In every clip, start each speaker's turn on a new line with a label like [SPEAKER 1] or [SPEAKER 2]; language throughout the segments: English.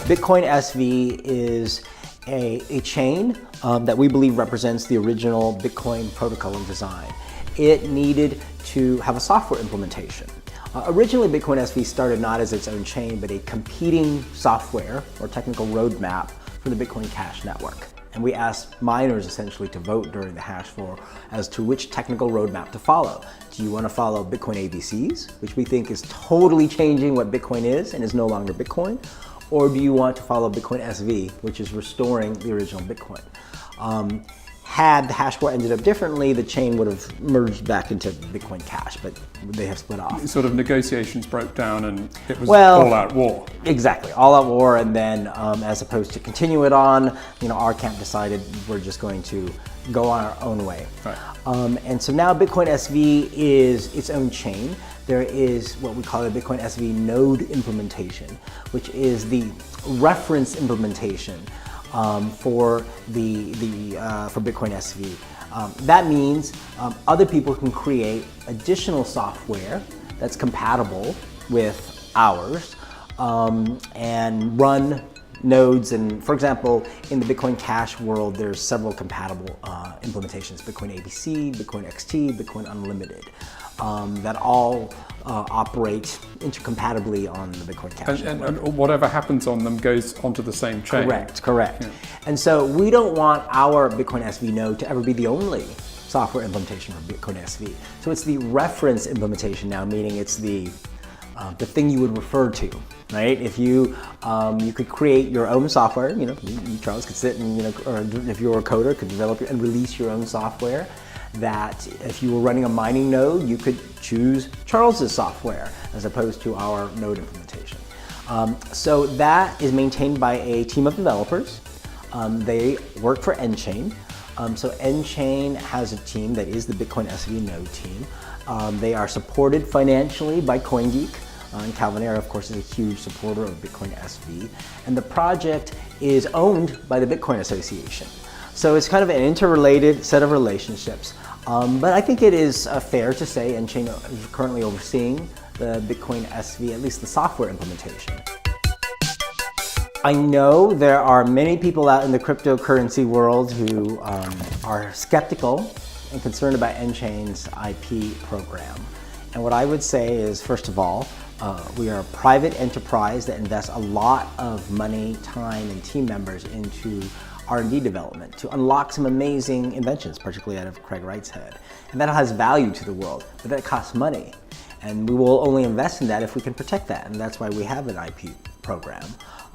[SPEAKER 1] Bitcoin SV is a chain that we believe represents the original Bitcoin protocol and design. It needed to have a software implementation. Originally, Bitcoin SV started not as its own chain, but a competing software or technical roadmap for the Bitcoin Cash network. And we asked miners essentially to vote during the hash floor as to which technical roadmap to follow. Do you want to follow Bitcoin ABCs, which we think is totally changing what Bitcoin is and is no longer Bitcoin? Or do you want to follow Bitcoin SV, which is restoring the original Bitcoin? Had the hash floor ended up differently, the chain would have merged back into Bitcoin Cash, but they have split off.
[SPEAKER 2] Sort of negotiations broke down and it was all-out war.
[SPEAKER 1] Exactly, all-out war, and then as opposed to continue it on, our camp decided we're just going to go on our own way.
[SPEAKER 2] Right.
[SPEAKER 1] And so now Bitcoin SV is its own chain. There is what we call a Bitcoin SV node implementation, which is the reference implementation for Bitcoin SV. That means other people can create additional software that's compatible with ours and run nodes. And for example, in the Bitcoin Cash world, there's several compatible implementations: Bitcoin ABC, Bitcoin XT, Bitcoin Unlimited, that all operate intercompatibly on the Bitcoin Cash network.
[SPEAKER 2] And whatever happens on them goes onto the same chain.
[SPEAKER 1] Correct.
[SPEAKER 2] Yeah.
[SPEAKER 1] And so we don't want our Bitcoin SV node to ever be the only software implementation for Bitcoin SV. So it's the reference implementation now, meaning it's the thing you would refer to, right? If you could create your own software, you Charles could sit and or if you're a coder, could develop and release your own software. That if you were running a mining node, you could choose Charles's software as opposed to our node implementation. So that is maintained by a team of developers. They work for Nchain. So Nchain has a team that is the Bitcoin SV node team. They are supported financially by CoinGeek. And Calvinera, of course, is a huge supporter of Bitcoin SV. And the project is owned by the Bitcoin Association. So it's kind of an interrelated set of relationships. But I think it is fair to say Nchain is currently overseeing the Bitcoin SV, at least the software implementation. I know there are many people out in the cryptocurrency world who are skeptical and concerned about Nchain's IP program. And what I would say is, first of all, we are a private enterprise that invests a lot of money, time, and team members into R&D development to unlock some amazing inventions, particularly out of Craig Wright's head. And that has value to the world, but that costs money. And we will only invest in that if we can protect that, and that's why we have an IP program.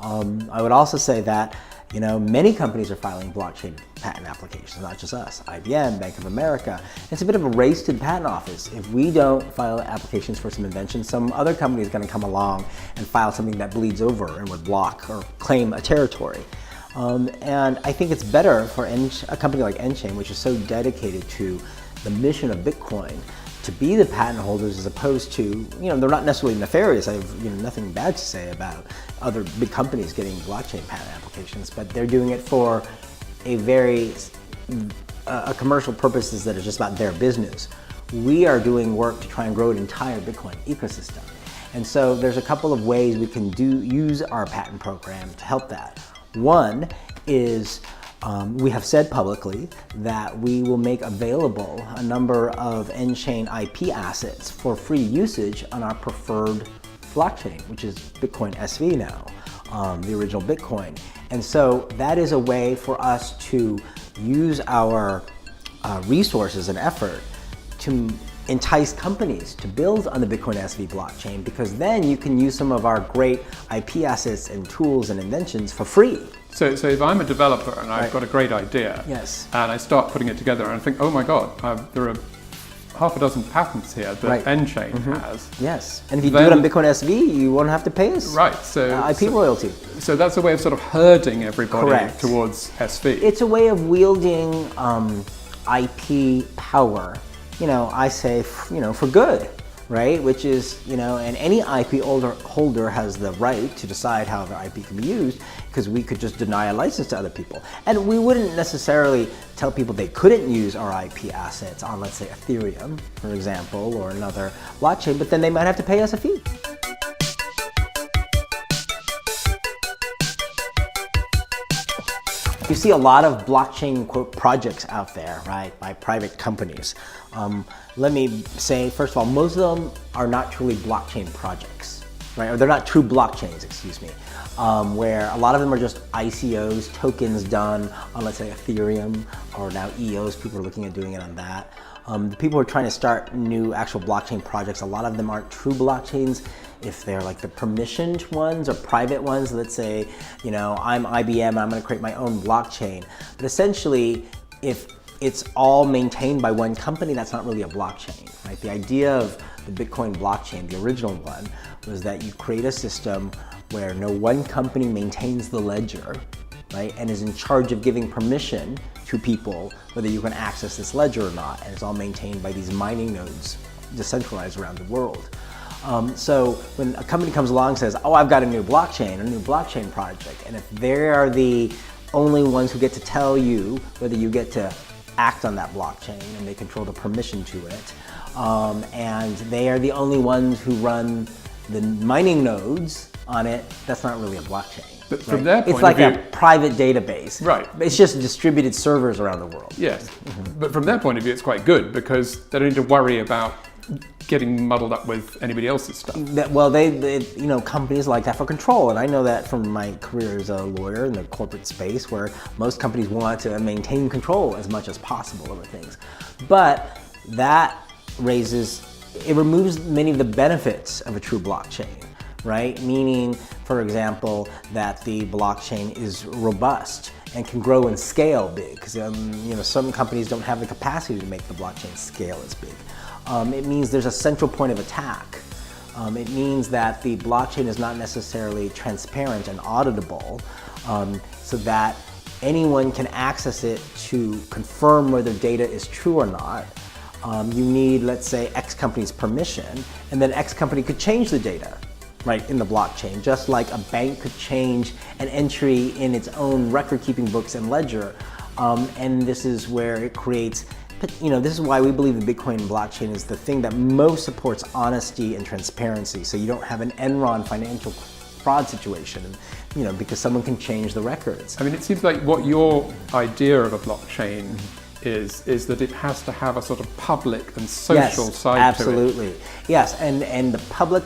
[SPEAKER 1] I would also say that many companies are filing blockchain patent applications, not just us. IBM, Bank of America. It's a bit of a race to the patent office. If we don't file applications for some inventions, some other company is going to come along and file something that bleeds over and would block or claim a territory. And I think it's better for a company like Nchain, which is so dedicated to the mission of Bitcoin, to be the patent holders as opposed to, they're not necessarily nefarious. I have nothing bad to say about other big companies getting blockchain patent applications, but they're doing it for a very commercial purposes that are just about their business. We are doing work to try and grow an entire Bitcoin ecosystem. And so there's a couple of ways we can use our patent program to help that. One is we have said publicly that we will make available a number of Nchain IP assets for free usage on our preferred blockchain, which is Bitcoin SV now, the original Bitcoin. And so that is a way for us to use our resources and effort to entice companies to build on the Bitcoin SV blockchain, because then you can use some of our great IP assets and tools and inventions for free.
[SPEAKER 2] So if I'm a developer and I've got a great idea,
[SPEAKER 1] yes,
[SPEAKER 2] and I start putting it together and I think, oh my God, there are half a dozen patents here that Nchain has.
[SPEAKER 1] Yes, and if you do it on Bitcoin SV, you won't have to pay us IP royalty.
[SPEAKER 2] So that's a way of sort of herding everybody towards SV.
[SPEAKER 1] It's a way of wielding IP power. I say, for good, right? Which is, and any IP holder has the right to decide how their IP can be used, because we could just deny a license to other people. And we wouldn't necessarily tell people they couldn't use our IP assets on, let's say, Ethereum, for example, or another blockchain, but then they might have to pay us a fee. You see a lot of blockchain, quote, projects out there, right, by private companies. Let me say, first of all, most of them are not truly blockchain projects, right? Or they're not true blockchains, excuse me, where a lot of them are just ICOs, tokens done on, let's say, Ethereum, or now EOS, people are looking at doing it on that. The people who are trying to start new actual blockchain projects, a lot of them aren't true blockchains. If they're like the permissioned ones or private ones, let's say, you know, I'm IBM and I'm going to create my own blockchain. But essentially, if it's all maintained by one company, that's not really a blockchain, right? The idea of the Bitcoin blockchain, the original one, was that you create a system where no one company maintains the ledger, right, and is in charge of giving permission to people whether you can access this ledger or not, and it's all maintained by these mining nodes decentralized around the world. So when a company comes along and says, oh, I've got a new blockchain project, and if they are the only ones who get to tell you whether you get to act on that blockchain, and they control the permission to it, and they are the only ones who run the mining nodes on it, that's not really a blockchain.
[SPEAKER 2] But from their point
[SPEAKER 1] it's like
[SPEAKER 2] of view,
[SPEAKER 1] a private database.
[SPEAKER 2] Right.
[SPEAKER 1] It's just distributed servers around the world.
[SPEAKER 2] Yes, but from their point of view, it's quite good because they don't need to worry about getting muddled up with anybody else's stuff.
[SPEAKER 1] Well, they you know, companies like that for control, and I know that from my career as a lawyer in the corporate space, where most companies want to maintain control as much as possible over things. But that removes many of the benefits of a true blockchain, right? Meaning, for example, that the blockchain is robust and can grow and scale big, because you know, some companies don't have the capacity to make the blockchain scale as big. It means there's a central point of attack. It means that the blockchain is not necessarily transparent and auditable, so that anyone can access it to confirm whether data is true or not. You need, let's say, X company's permission, and then X company could change the data, right, in the blockchain, just like a bank could change an entry in its own record-keeping books and ledger. And this is where it creates, you know, this is why we believe the Bitcoin blockchain is the thing that most supports honesty and transparency. So you don't have an Enron financial fraud situation, you know, because someone can change the records.
[SPEAKER 2] I mean, it seems like what your idea of a blockchain is that it has to have a sort of public and social side
[SPEAKER 1] absolutely.
[SPEAKER 2] to it.
[SPEAKER 1] Yes, and the public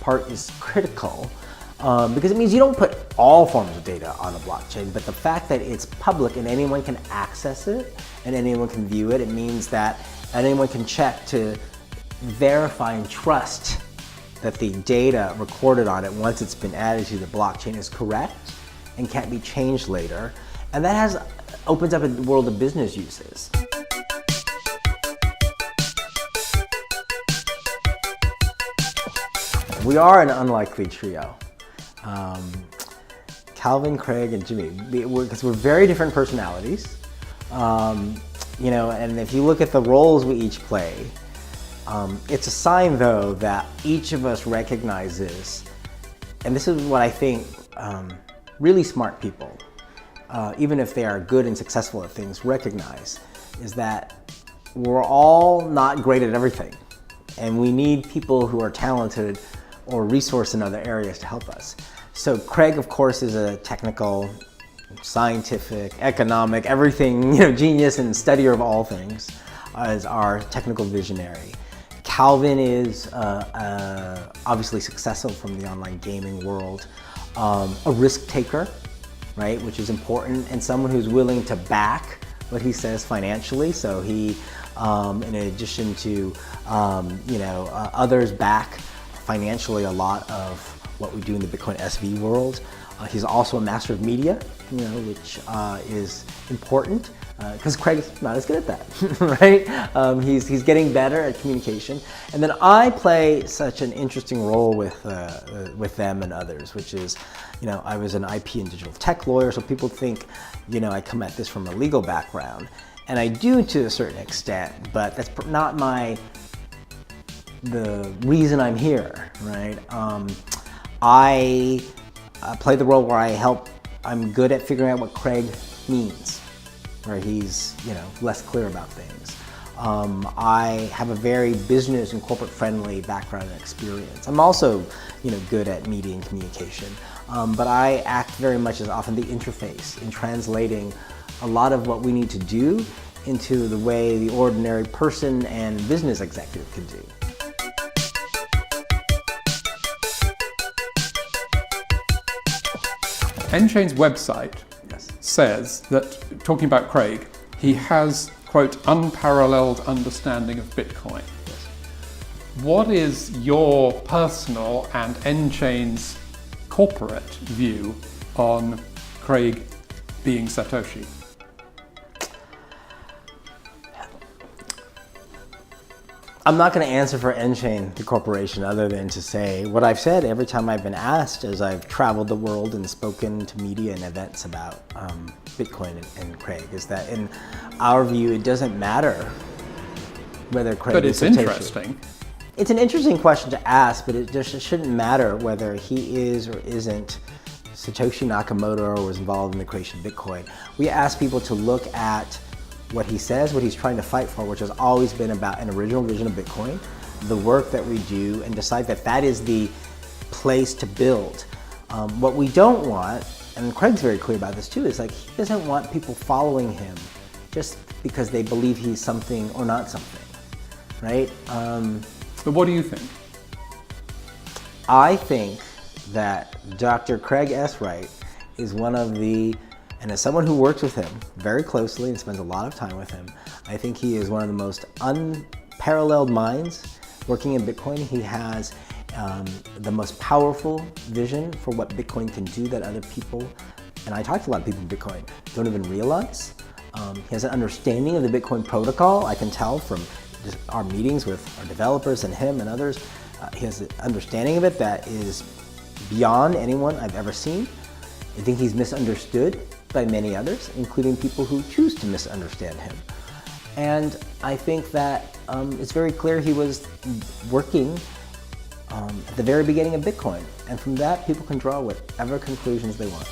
[SPEAKER 1] part is critical because it means you don't put all forms of data on a blockchain, but the fact that it's public and anyone can access it and anyone can view it, it means that anyone can check to verify and trust that the data recorded on it once it's been added to the blockchain is correct and can't be changed later. And that opens up a world of business uses. We are an unlikely trio. Calvin, Craig, and Jimmy, because we're very different personalities. You know, and if you look at the roles we each play, it's a sign, though, that each of us recognizes, and this is what I think really smart people, even if they are good and successful at things, recognize, is that we're all not great at everything. And we need people who are talented or resourced in other areas to help us. So Craig, of course, is a technical, scientific, economic, everything, you know, genius and studier of all things, is our technical visionary. Calvin is obviously successful from the online gaming world, a risk taker, right, which is important, and someone who's willing to back what he says financially. So he, in addition to, you know, others back financially a lot of what we do in the Bitcoin SV world. He's also a master of media, you know, which is important because Craig's not as good at that, right? He's getting better at communication. And then I play such an interesting role with them and others, which is, you know, I was an IP and digital tech lawyer, so people think, you know, I come at this from a legal background. And I do to a certain extent, but that's not the reason I'm here, right? I play the role where I'm good at figuring out what Craig means, where he's, you know, less clear about things. I have a very business and corporate friendly background and experience. I'm also, you know, good at media and communication. but I act very much as often the interface in translating a lot of what we need to do into the way the ordinary person and business executive can do.
[SPEAKER 2] Nchain's website says that, talking about Craig, he has, quote, unparalleled understanding of Bitcoin. What is your personal and Nchain's corporate view on Craig being Satoshi?
[SPEAKER 1] I'm not going to answer for Nchain, the corporation, other than to say what I've said every time I've been asked as I've traveled the world and spoken to media and events about Bitcoin and Craig, is that in our view, it doesn't matter whether Craig
[SPEAKER 2] But
[SPEAKER 1] is
[SPEAKER 2] it's
[SPEAKER 1] Satoshi.
[SPEAKER 2] interesting.
[SPEAKER 1] It's an interesting question to ask, but it just shouldn't matter whether he is or isn't Satoshi Nakomoto or was involved in the creation of Bitcoin. We ask people to look at what he says, what he's trying to fight for, which has always been about an original vision of Bitcoin, the work that we do, and decide that that is the place to build. What we don't want, and Craig's very clear about this too, is like he doesn't want people following him just because they believe he's something or not something, right?
[SPEAKER 2] But what do you think?
[SPEAKER 1] I think that Dr. Craig S. Wright is one of the, and as someone who works with him very closely and spends a lot of time with him, I think he is one of the most unparalleled minds working in Bitcoin. He has the most powerful vision for what Bitcoin can do that other people, and I talk to a lot of people in Bitcoin, don't even realize. He has an understanding of the Bitcoin protocol. I can tell from just our meetings with our developers and him and others. He has an understanding of it that is beyond anyone I've ever seen. I think he's misunderstood by many others, including people who choose to misunderstand him. And I think that it's very clear he was working at the very beginning of Bitcoin. And from that, people can draw whatever conclusions they want.